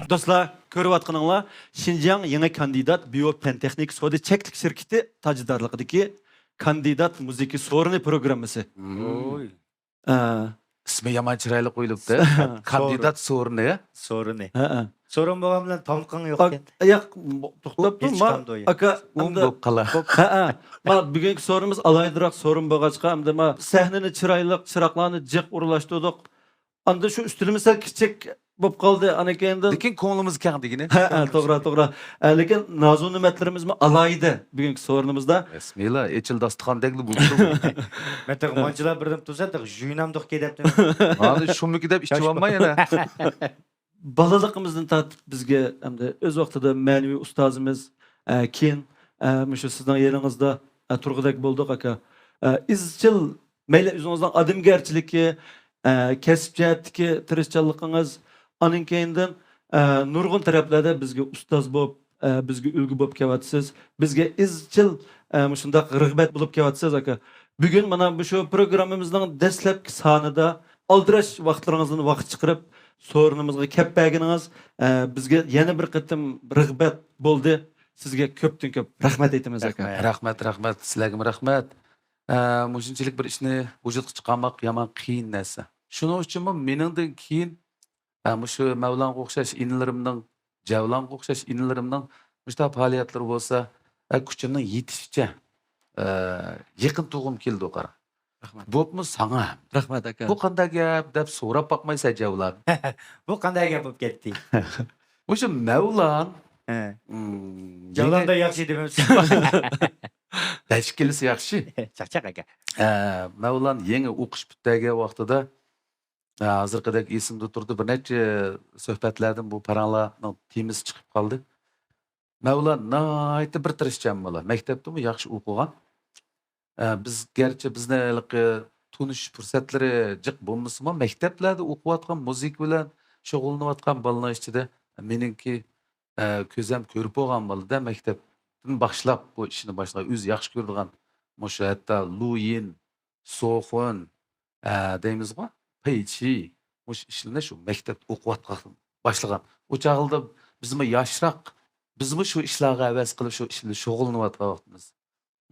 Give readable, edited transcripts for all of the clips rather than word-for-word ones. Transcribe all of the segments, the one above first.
Dostlar, ko'rayotganinglar Şinjan yangi kandidat biyofen texnik sodi cheklik şirketi tajdorligidagi kandidat muziki so'rini programmasi. Oy. İsmi yaman chiroyli qo'yilibdi. Kandidat so'rini ya. Soru ne? Ha. Sorun babam bilan tomqan yo'q Bak, ekan. ayak to'xtab Hech ma qanday o'yin. aka Bo'p qala. ha. Ma bugungi so'rimiz alaydiroq so'rin bo'lg'achqa hamda ma sahnani chiroyli chiroqlarni jiq urlashtirdik. Anda shu ustunimiz sal kichik bo'lib qoldi anakendan. Lekin ko'nglimiz kang degini. To'g'ri. Lekin nozu nimatlarimizni alaydi bugungi so'rinimizda. Bismillah, echil dasturxondagli bo'ldi. Meta manchilar birdan to'satdi, juyinamdiq kedapti. Hali shumiki deb ichib olmay yana. Balaligimizdan tortib bizga hamda o'z vaqtida ma'naviy ustozimiz keyin shu sizning yeringizda turg'udak bo'ldik aka. Izchil mayli o'zingizning odamgarchiligi, kasb jihatdagi tirishchanligingiz, aning keyindan nurg'un taraflarda bizga ustoz bo'lib, bizga ulgu bo'lib kelyapsiz. Bizga izchil shundaq rag'bat bo'lib kelyapsiz aka. Bugun mana bu shu programmamizning dastlabki sonida aldirash vaqtlaringizdan vaqt chiqarib so'rinimizga kelib berganingiz bizga yana bir qatim rag'bat bo'ldi. Sizga ko'pdan ko'p rahmat aytamiz aka. Rahmat. Sizlarga rahmat. Mushunchalik bir ishni vujudga chiqarmoq yaman qiyin narsa. Shuning uchun meningdan keyin shu Mavlonga o'xshash inilarimning, Javlonga o'xshash inilarimning mushta faoliyatlari bo'lsa, kuchimning yetishicha yaqin tug'im keldi qara. Rahmat. Bo'pmi sana? Rahmat aka. Bu qanday gap deb so'rab boqmaysa Javlon. Bu qanday gap bo'lib ketdi? O'sha Mavlon Javlonda yaxshi demamiz. tashkilisi yaxshi. Chaqchaq aka. Mavlon yangi o'qish bitgan vaqtida hozirgidek esimda turdi. Bir necha suhbatlardan bu paranglarning temisi chiqib qoldi. Mavlon nihoyatda bir tirishchan bola. Maktabdami yaxshi o'qigan. Biz garchi bizni tunish fursatlari jiq bo'lmasa-mu, maktablarda o'qiyotgan muzik bilan shug'ullanayotgan bolalar ichida meningki ko'zam ko'rib bo'lgan bolada maktabdan boshlab bu ishni boshlab o'zi yaxshi ko'radigan mushu hatto Luyin, Soxun deymizmi? Peychi mush ishlarni shu maktabda o'qiyotgan boshlagan. O chog'da bizmi yoshroq, bizmi shu ishlarga havas qilib shu ishlarga shug'ullanayotgan vaqtimiz.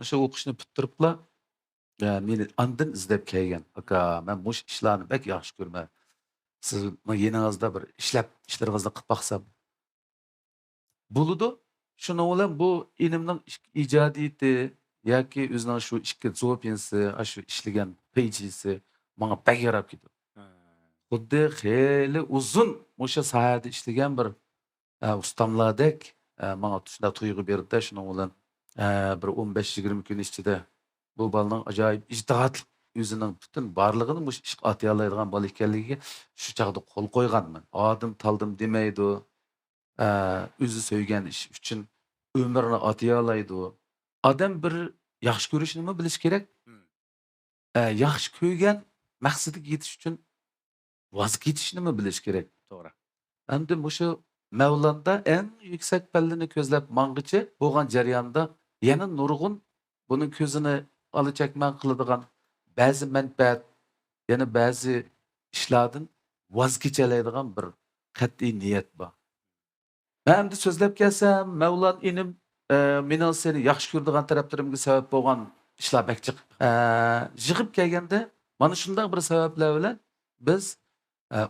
O'sha o'qishni bitiriblar. Meni andin izlab kelgan. Aka, men mush ishlarni bek yaxshi ko'raman. Siz yeningizda bir ishlaringizni qilib baqsam bo'ladi. Shuning bilan bu inimning ijodiyati yoki o'zining shu ishga zo'pinsi, shu ishlagan pejisi menga bek yarab ketdi. Xuddi xeyli uzun o'sha sohada ishlagan bir ustamlardek menga shunday tuyg'u berdi. Shuning bilan bir 15-20 kun ichida bu bolaning ajoyib ijtihod o'zining butun barlig'ini mush ish atay oladigan bola ekanligiga shu chaqda qo'l qo'yganman. Odim taldim demaydi. O'zi so'ygan ish uchun umrini atay oladi. Odam bir yaxshi ko'rishni nima bilish kerak? Yaxshi ko'rgan maqsadiga yetish uchun voz kechishni nima bilish kerak? To'g'ri. Endi mushu Mavlonda eng yuksak pallini ko'zlab mang'ichi bo'lgan jarayonda yana nurg'un buning ko'zini olachakman qiladigan ba'zi manfaat, yana ba'zi ishlardan voz kechalaydigan bir qat'iy niyat bor. Men endi so'zlab kelsam, Mavlon inim mening seni yaxshi ko'radigan taraflarimga sabab bo'lgan ishlar bakchiq. Yig'ib kelganda mana shunday bir sabablar bilan biz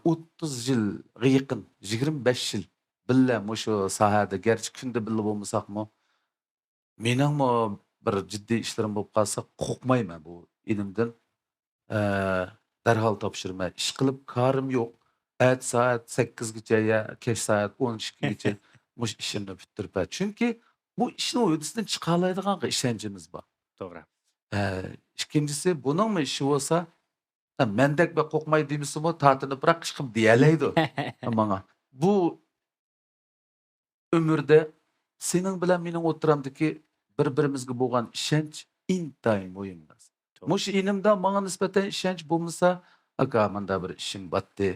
30 yilga yaqin, 25 yil billa mushu sohada garchi kunda billa bo'lmasaqmi, meningmi bir jiddiy ishlarim bo'lib qolsa, qo'rqmayman bu inimdan. Darhol topshirma. Ish qilib korim yo'q. Soat 8 gacha ya kech soat 12 gacha mush ishimni bitirib. Chunki bu ishni o'yisidan chiqa oladigan ishonchimiz bor. To'g'ri. Ikkinchisi buningmi ishi bo'lsa, mendek va qo'rqmay deymizmi, tatini biroq ish qilib deyalaydi menga. Bu umrda sening bilan mening o'tiramdagi bir-birimizga bo'lgan ishonch intayin muhim. Mush inimda menga nisbatan ishonch bo'lmasa, aka menda bir ishim batdi.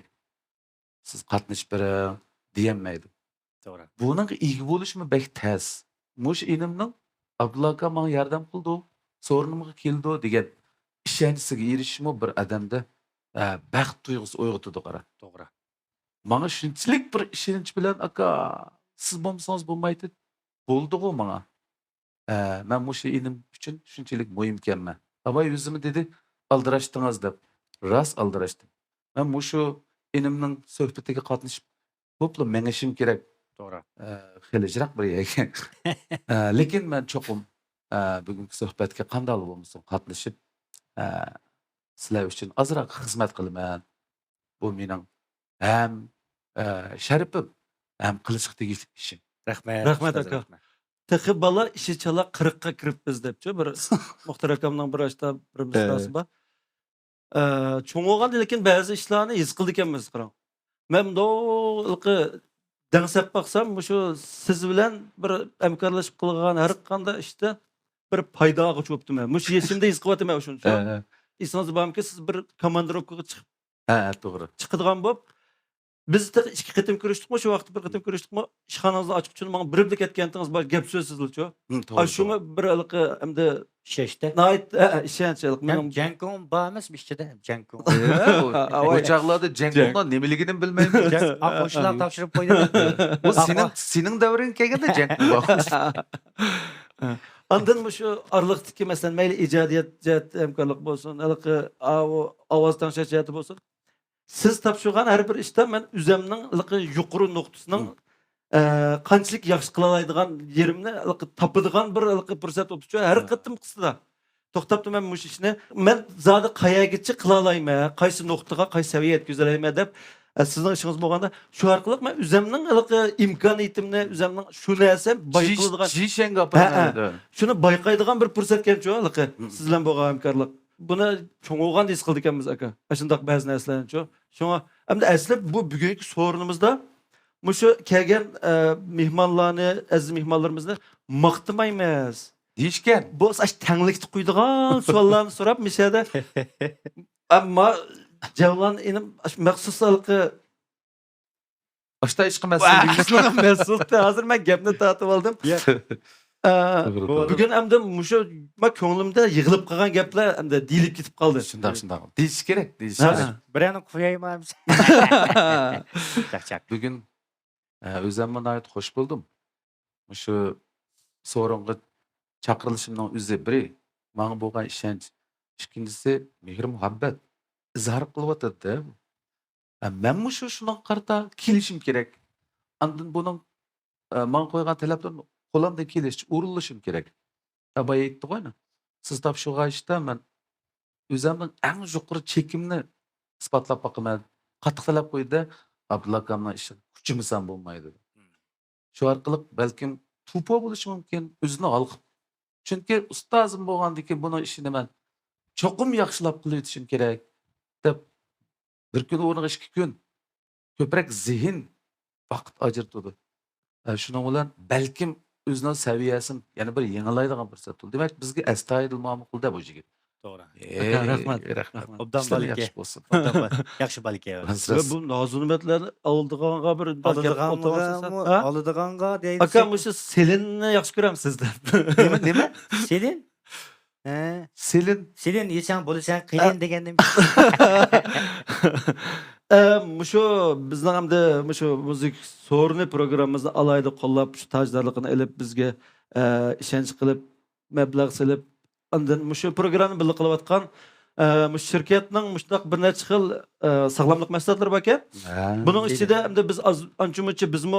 Siz qatnashib bering deyolmaydi. To'g'ri. Buning ega bo'lishmi bek tez. Mush inimning Abdulla aka menga yordam qildi, so'rinimga keldi degan ishonchiga erishishmi bir odamda baxt tuyg'usi uyg'otadi qara. To'g'ri. Bana şunçilik bir işinç bilen aka siz bolmasanız bolmaydı. Boldu go bana. Ben bu şey inim için şunçilik muhim kemme. Abay yüzümü dedi aldıraştınız dep. Ras aldıraştım. Ben bu şu inimnin söhbetiga katlaşıp toplu meňişim gerek. Doğru. Helijrak bir ýeke. Lekin men çokum bugünkü söhbetke kandal bolmuşum katlaşıp sizler üçün azrak hizmet kılman. Bu mening hem şeripim hem kılıçık degi işim. Rahmet. Rahmet Ustaz, aka. rahmet. Tıkı bala işi çala 40'a kiripmiz depçi. Bir Muhtar akamdan bir açta bir misrası var. Çoğun olgan lekin bazı işlerini his kıldı ekanmiz qaran. Men dolqı dengsep baksam şu siz bilen bir emkarlaşıp kılgan her kanda işte bir paydağı çöptüm men. Muş yeşimde his kıvatım men şunu. İsiniz barmki siz bir komandirovkaga Doğru. çıkıdgan bolup biz de iki qitim görüşdükmi şu vaqt bir qitim görüşdükmi işxananızı açık üçün maňa bir bilik etkendiňiz bar gep sözsüzlçü. Aşumy bir alyk emdi Şeşte. nait işençilik Hem mening Cenkon bağımız işte. Cenkon. Avay. Ocaklarda Cenk'den ne biligini bilmeyim. Cenk akhoşlar tavşırıp koydu. O senin davrin kegende Cenk bakmış. Andan mı şu arlıktaki mesela meyli icadiyet cihet emkarlık bolsun, alyk awaz tanşa ciheti bolsun. Siz tapşırgan her bir işte men üzemnin alyk yuqary noktasynyň kançylyk ýaxşy kılalaydygan yerimni alyk tapydygan bir alyk pursat bolupçu. Her kıtym kısda. Toktapdy men muş işini. Men zady kaya gitçi kılalayma, kaysy noktaga, kaysy seviýe etkizelayma dep sizin işiniz bolganda şu arkalyk men üzemniň alyk imkaniýetimni, üzemniň şu näse baýkylydygan Jişen gapyny. şunu baýkaýdygan bir pursat gelip alyk siz bilen bolgan hemkarlyk. Buna çoň olgan dis kıldy ekenmiz aka. Aşyndak bäzi näselerini ço. Şoňa hem de äslip bu bugünkü sorunumuzda muşu kelgen mihmanlarny, aziz mihmanlarymyzny maktymaýmaz. Dişken. Bu aş täňlikdi kuýdygan suallaryny sorap misede amma jawlan inim aş maksus alyk Aşta iş kımasın. Mesut'ta hazır men gepni tatyp aldım. Bugün hem de muşu ma köňlimde ýygylyp kalgan gepler hem de dilip gitip kaldy. Şundak. Diş gerek. Diş Ha. gerek. Bir anı koyayım Çak. Bugün özümden ait hoş buldum. Şu sorungu çakırılışımdan üzü biri. Maňa bolgan işenç. İkincisi mehr muhabbet. Izhar kılıp atady. Men şuna karta kilişim gerek. Andın bunun maňa koygan taleplerini kolamda kiliş, uruluşum gerek. Abay aýtdy goýna. Siz tapşyga işte men özümden en jokary çekimni ispatlap bakyman. Gatyk talap koýdy. Abdullah akamla işi küçümsem bolmaýdy. Şu arkalyk belkim tupo boluşy mümkin, özüni alkyp. Çünki ustazym bolgandiki bunu işini men çokum ýakşylap kylýatşym gerek dep bir gün onuň iki gün köprek zihin wagt ajyrtydy. Şunuň bilen belkim özüniň sewiýesin ýani bir ýeňilaýdygan bir sat. Demek bizge ästaýdyl mamul da bu jigit. Doğru. Rahmat. Obdan İşler balike. ýaşy bolsun. Yaxşı balike. Ve bu nazunimetler aldığanga bir Alıdığanga deydi. Aka muşu Selin'ni ýaxşy görem sizden. Neme? Selin? Selin Selin yeşen bolsan kıyın degendim. Muşu bizden hem de muşu müzik sorunu programımızda alayda kollap şu tajdarlıqını elip bizge işenç kılıp meblag silip andan muşu programı birlik kılıp atkan muş şirketning muştaq bir neçe xil sağlamlık meseleleri bar eken. Bunun içinde hem de biz ançumçı bizmi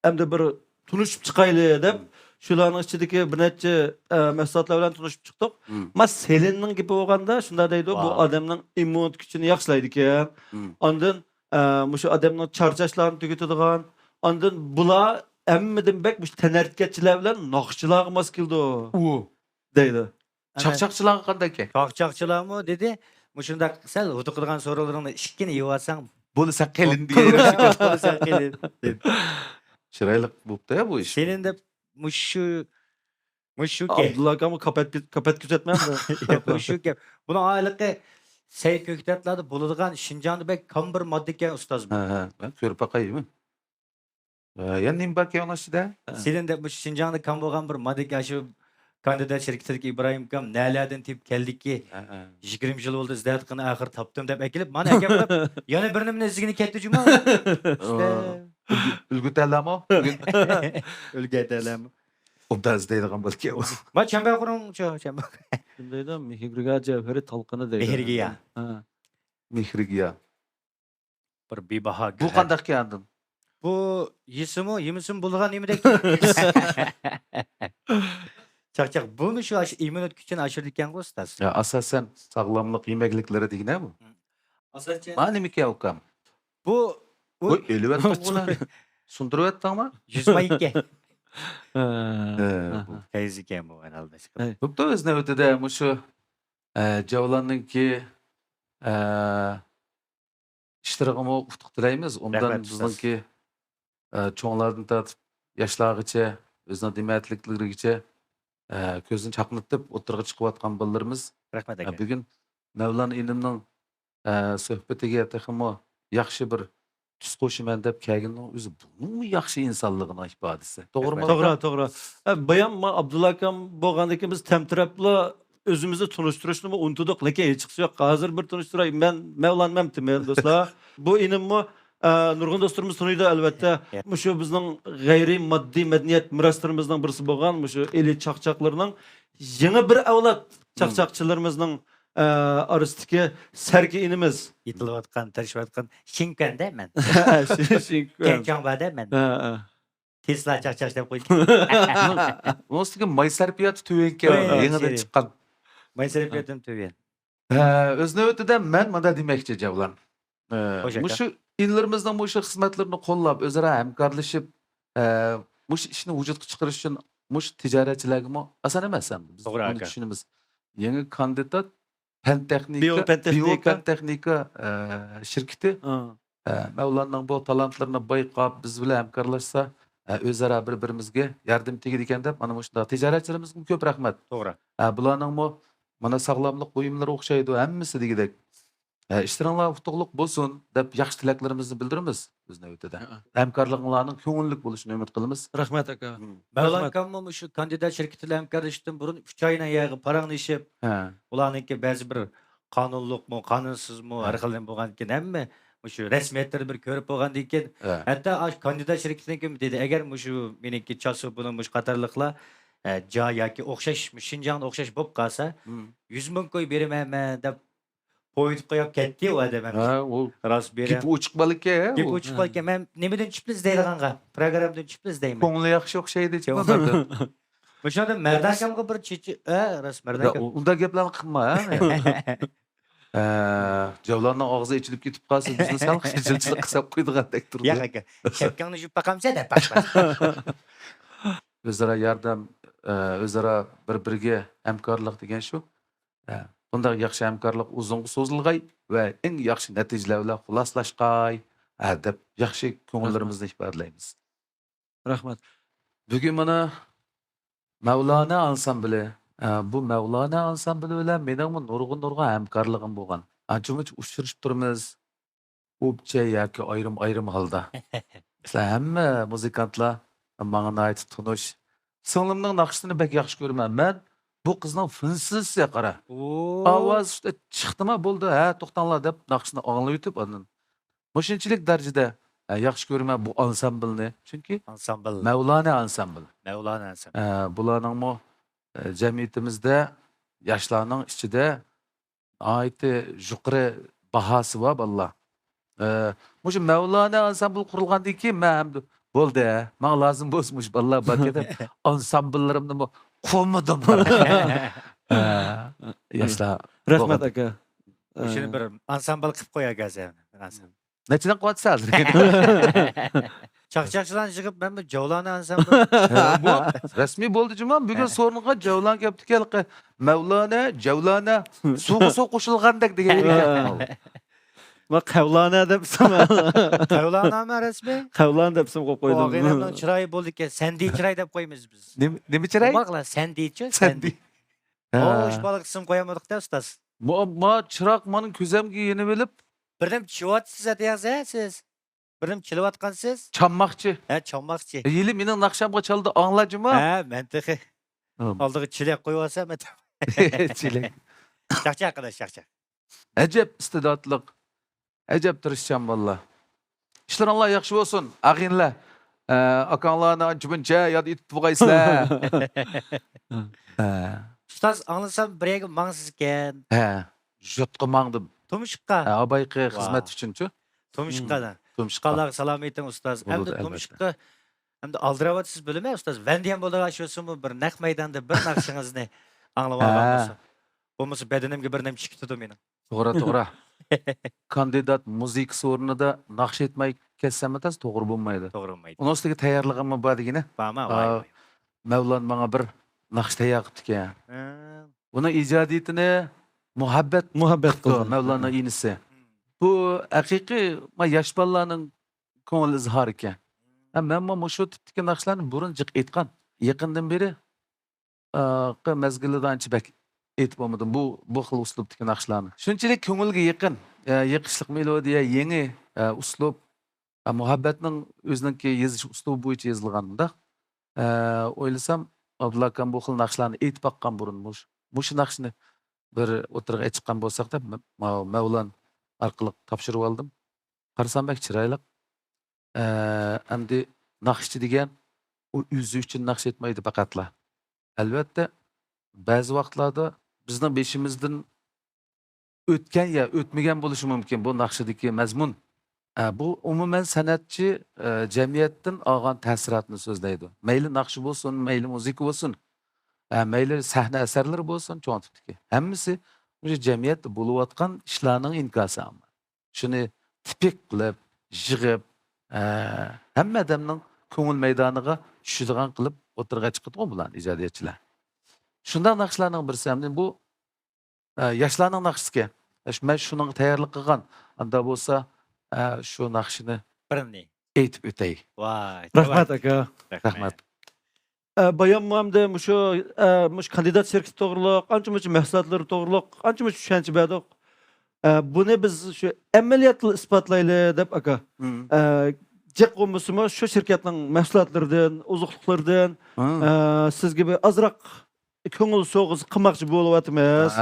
hem de bir tunuşup çıkaylı dep şularning içindeki bir neçe meseleler bilen tunuşup çıktık. Ma Selinning gibi bolganda şunda deydi bu adamning immun gücünü ýaxşylaýdy eken. Ondan muşu adamning çarçaşlaryny tügütedigan, ondan bula emmeden bek muş tenertgetçiler bilen naqşylar mas kildi. Deydi. çakçakçılar kandaki. Çakçakçılar mı dedi. Muşunda sen utukırgan sorularını işkini yuvarsan. Bunu sen kelin diye. Bolsan kelin. Şiraylık bupta ya bu iş. Senin de muşu ke. Abdullah Kamı kapet küzetmem de. Muşu ke. Bunu aylıkı sey köktetlerde bulunduğun Şinjan'da bek kam bir maddeke ustaz mı? Ben körüp bakayım mı? Ya nim bakıyor ona şide? Senin de bu Şinjan'da kam bolgan bir maddeke şu kandidat şirketidagi İbrahim kam nalardan tep keldiki 20 yıl oldu izlayotgan axir topdim deb akilib mana aka qilib yana bir nimani izgini ketdi juma. Үлгү тәләме? Бүген Ölge edelim. обда издейдиган балки. Ma çember kurun ço çember. Shundayda Mehriga Javhari talqini deydi. Mehrigiya. Ha. Mehrigiya. Bir bibaha Bu qandaq keldin? Bu yisimi yemisim bulgan yemidek. Çak bu mu şu immünit gücünü aşırırken kostas? Ya asasen sağlamlık yemeklikleri degine bu. Asılca Mani mi ki okam? bu Bu elbet bunu sundurup ettin mi? 100 mayıkke. Ha. Teyziken bu herhalde. Evet. Bu da özne ötede bu şu Cavlan'ın ki iştirağımı utuq dilaymiz. Ondan Rahmet bizden ustaz. ki çoğunlardan tatıp yaşlağıça, özüne demetlikligiçe közün çapnıtıp oturğa çıkıp atkan ballarımız. Rahmet aka. Bugün Mevlan ilimnin söhbetiga texmo yaxshi bir tus qo'shiman deb kelganning o'zi buningmi yaxshi insonligini ifodasi. To'g'rimi? To'g'ri. Bayan ma Abdulla akam bo'lgandiki biz temtirapla özümüzü tunuşturuşni unutdik, lekin hech chiqsi yo'q. Hozir bir tunuşturay. Men Mevlan memtimen do'stlar. Bu inimmi Nurg'un dostlarımız tunuydu albatta. Şu bizning g'ayriy moddiy madaniyat miroslarimizning birisi bo'lgan shu eli chaqchaqlarning yangi bir avlod chaqchaqchilarimizning arasidagi sarki inimiz. Yitilayotgan, tarışıyotgan Şinkende men. Shinkuen. Kençanbada men. Tesla çak deb qo'ydi. Bunun ustiga may sarfiyati tuvenga Evet, yangidan şey. chiqqan. Mayserip yedim tüyen. O'z navbatida men mana demoqchi Javlan. Hoş aka. Mushu inlarimizning mushu xizmatlarini qo'llab, o'zaro hamkorlashib, mushu ishni vujudga chiqarish uchun mushu tijoratchilarga oson emas ham. Biz To'g'ri buni aka. tushunamiz. Yangi kandidat fan texnika, Biopentexnika. biopentexnika şirketi Mevlan'ın bu talantlarını bayqab biz bilan hamkorlashsa, o'zaro bir-birimizga yordam tegadi ekan deb mana shunda tijoratchilarimizga ko'p rahmat. To'g'ri. Bularning mana sog'lomlik buyumlari o'xshaydi, hammasi degidek. İştiranlar utuqluq bo'lsin deb yaxshi tilaklarimizni bildiramiz biz navbatida. Hamkorliklarning ko'ngillik bo'lishini umid qilamiz. Rahmat aka. Mevlan Rahmat. kammo şu kandidat şirketiyle hemkarlaştım burun 3 ayına yağı paranı işip ulanınki bazı bir kanunluk mu, kanunsuz mu, Ha. her xilin bolgan ekan hamma şu resmiyetleri bir ko'rib bolgan ekan. Hatta kandidat şirketining kim dedi eğer şu meniki çası bunu muş qatarlıqlar ja yoki o'xshash Şinjan'da o'xshash bo'lib qolsa 100 ming qo'y beraman deb qo'yib qo'yib ketdi u odam. O Rost gip beraman. uchiq balki. Gep uçup qolgan. Men nimadan chiqib izlaydiganqa, programmadan chiqib izlayman. Ko'ngli yaxshi o'xshaydi. O'shanda Mardakamga bir chechi, rost Mardakam. Unda gaplarni qilma. Javlanning og'zi ichilib ketib qolsa, bizni sal qiyinchilik qilib qo'ydigandek turdi. Yo'q aka. Shapkangni yuvib baqamsa deb baqmas. O'zaro yordam, o'zaro bir-biriga hamkorlik degan shu. Bunday yaxshi hamkorlik uzunga so'zilg'ay va eng yaxshi natijalar bilan xuloslashqay deb yaxshi ko'ngillarimizni ifodalaymiz. Rahmat. Bugun mana Mavlana ansambli, bu Mavlana ansambli bilan mening nurg'un hamkorligim bo'lgan. Ancha-muncha uchrashib turamiz. O'pcha yoki ayrim holda. Sizlar hamma muzikantlar menga aytib tunish. Singlimning naqshini bek yaxshi ko'raman. Men bu qizning finsizga qara. Ovoz chiqdimi bo'ldi, to'xtanglar deb naqshni anglab yetib, ondan mushunchalik darajada yaxshi ko'raman bu ansamblni. Chunki Ansambl. Mavlana ansambl. Mevlana ansambl. Bularning jamiyatimizda yoshlarning ichida ayti yuqori bahosi bor vallah. Mushu Mavlana ansambl qurilgandan keyin men bo'ldi, menga lozim bo'lsmush vallah barka deb ansamblillarimni qo'ymadim. Yoshlar Rahmat aka. Shuni bir ansambl qilib qo'yagasan. nechidan qilyapsiz hozir? Chaqchaqchilarni yig'ib men bu Javlani ansambl. Bu rasmiy bo'ldi juma. Bugun so'ringa Javlan kelibdi kelqi. Mavlana, Javlana suvga suv qo'shilgandek degan ekan. Va qavlana debsam. Javlanami rasmiy? Qavlan debsam qo'yib qo'ydim. Og'aylarning chiroyi bo'ldi ekan. Sandi chiroy deb qo'yamiz biz. Nima chiray? Maqla sandichi, Sandi. Xo'sh, bola qism qo'yamadik-da ustoz. Ma chiroq mening ko'zimga yenib olib, Birdim chivyapsiz deyapsiz siz. Birdim chilyapkansiz. chanmoqchi. Chanmoqchi. Yili mening naqshamga chaldi, anglajima. Mantiqi. Aldığı çilek koyuyorsa mı? Çilek. Çakça arkadaş çakça. Acep istidatlık. Acep tırışcan valla. İşler Allah yakşı olsun. Ağinler. Akanlarını ançı ya da itip buğaysılar. Ustaz anlasam birege mangsız eken. Jutqı mağdım. Tumuşka. Abayqı Wow. hizmet üçüncü. Tumuşka'dan. Tumşqa. Allah'a salam etin ustaz. Hem Olur, de elbette. Tumuşka. Hem de aldıravat siz bölüme ustaz. Vendiyen bolda aşıyorsun mu? Bir nek meydanda bir nakşınız ne? Anlamagan olsa. Olmasa bedenimge bir nem çıkı tutum benim. To'g'ri. Kandidat muzik sorunu da naqsh etmay ketsamataz to'g'ri bo'lmaydi. Doğru olmaydı. Uni ustiga tayyorlig'im bor degina. Bama vay vay. Mevlan menga bir naqsh tayyor qilibdi ekan. Ha, Uni ijodiyatini muhabbat Muhabbet qildi qildi. Mevlana inisi. Bu haqiqiy yosh bolalarning ko'ngil izhori ekan. Men mana shu tipdagi naqshlarni burun jiq aytgan. Yaqindan beri mezgilida ancha bak aytib bo'lmadim bu xil uslubdagi naqshlarni. Shunchalik ko'ngilga yaqin, yiqishliq melodiya, yangi uslub, muhabbatning o'ziniki yozish uslubi bo'yicha yozilganda. O'ylasam Abdulla akam bu xil naqshlarni aytib baqqan burun shu naqshni bir o'tirg'a chiqqan bo'lsak-da Mavlan orqali topshirib oldim. Qarasam bak chiroyli. Endi naqshchi degan u o'zi uchun naqsh etmaydi faqatla. Albatta ba'zi vaqtlarda bizning beshimizdan o'tgan ya o'tmagan bo'lishi mumkin bu naqshidagi mazmun. Bu umuman san'atchi jamiyatdan olgan ta'sirotni so'zlaydi. Mayli naqshi bo'lsin, mayli muzika bo'lsin, mayli sahna asarlari bo'lsin, cho'ng tipdagi. Hammasi o'sha jamiyatda bo'layotgan ishlarning inkosi. Shuni tipik qilib, yig'ib, hamma odamning ko'ngil maydoniga tushadigan qilib o'tirg'a chiqadi bular ijodiyatchilar. Shunday naqshlarning birisi hamda bu yoshlarning naqshisiga. Men shuning tayyorlik qilgan. Anda bo'lsa shu naqshini birini. aytib o'tay. Vay. Rahmat aka. Rahmat. Bayan muhamda mush kandidat serkisi to'g'riliq, qancha-muncha mahsulotlari to'g'riliq, qancha-muncha tushuncha berdik. Buni biz shu amaliyotli isbotlayli deb aka. Jiq bo'lmasimi shu shirkatning mahsulotlaridan, oziqliklaridan sizga bir azroq ko'ngil so'g'iz qilmoqchi bo'lyapmiz.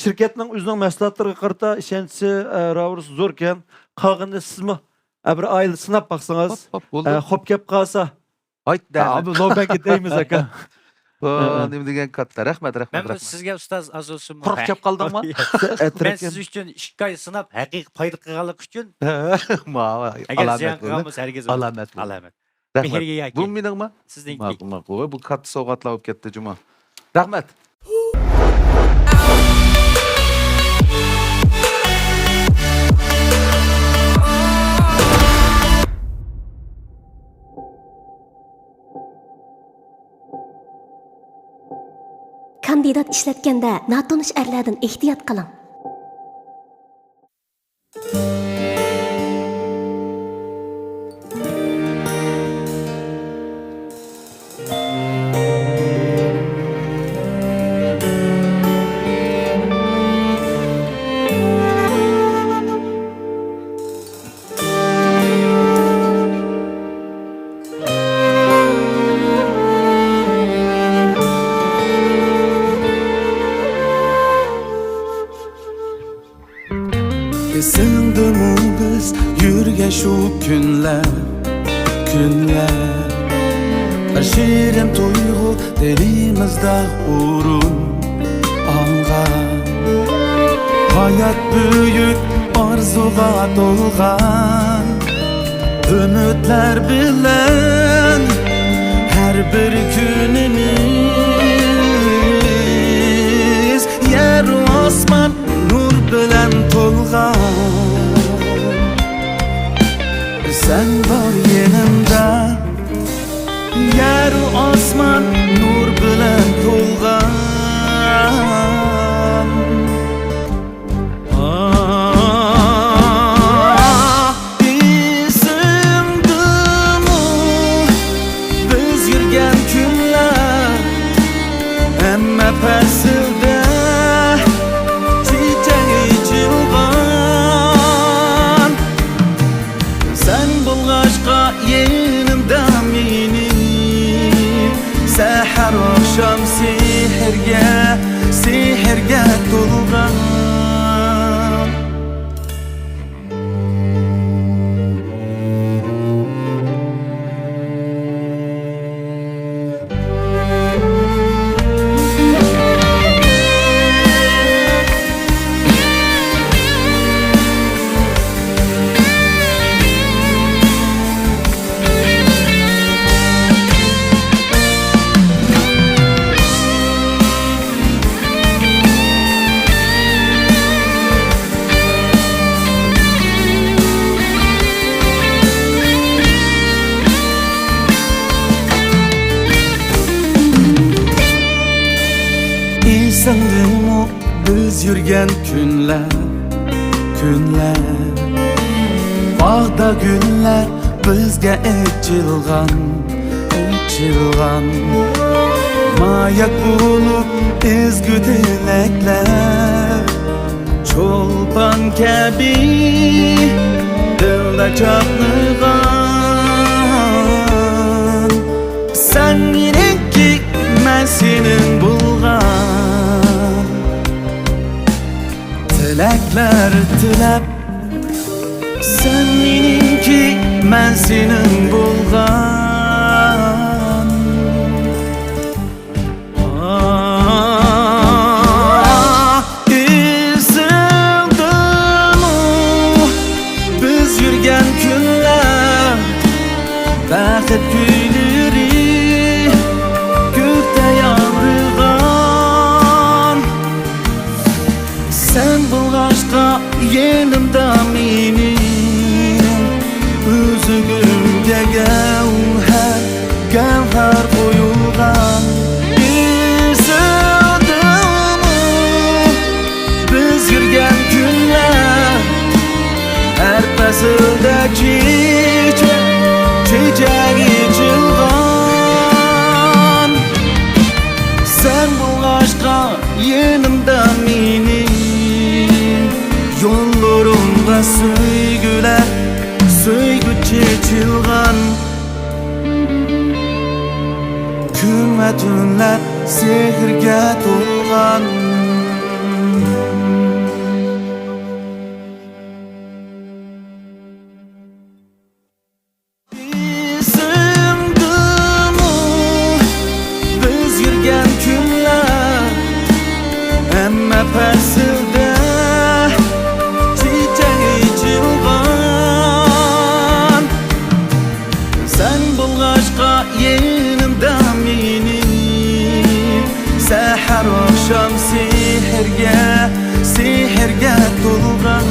Şirketning o'zining mahsulotlariga qarata ishonchi ravurs zo'r ekan. Qolganda sizmi bir oylik sinab baqsangiz, xo'p kep qolsa, Aytda. abi navbatga deymiz aka. Nima degan katta. Rahmat. Ben sizge ustaz az olsun. Quruq kep qoldingmi? Ben siz üçün 2 ay sınap haqiqiy payda qilganlik uchun agar ziyon qilganmiz herkes Alamet. alamat. Rahmat. Mehrga yaki. Bu meningmi? Sizniki. Ma'qul. Bu katta sovg'atlar olib ketdi juma. Rahmat. Kandidat ishlatganda notanish erlardan ehtiyot qiling. Esindimi biz yurgan shu kunlar bir shirin tuyg'u dilimizda o'rin olgan hayot buyuk orzuga to'lgan umidlar bilan har bir kunimiz yer osmon nur bilan to'lgan sen bor yanimda yer osmon nur bilan to'lgan esimdimi biz yurgan kunlar to'lgan. Esingdimi biz yurgan kunlar, bog'da gullar bizga ichilgan, mayak bo'lib ezgu tilaklar, cho'lpon kabi dilda chaqnag'an. Sen meniki, men senin bo'lgan, tilaklar tilab. Sen meniki, men senin bo'lgan. Esingdimi biz yurgan kunlar, baxit kuylari ko'kda yog'ilgan. Sen bo'lg'achqa yenimda mening o'zigimga gavhar qo'yilgan. Esingdimi biz yurgan kunlar, har faslda chechak ichilgan. Sen bo'lg'achqa yenimda mening yo'llarimda söygü chechilgan. Kun va tunlar sehrga to'lgan. Esingdimi biz yurgan kunlar, hamma faslda chechak ichilgan. Sen bo'lg'achqa yenimda mening sahar oqshom sehrga to'lgan.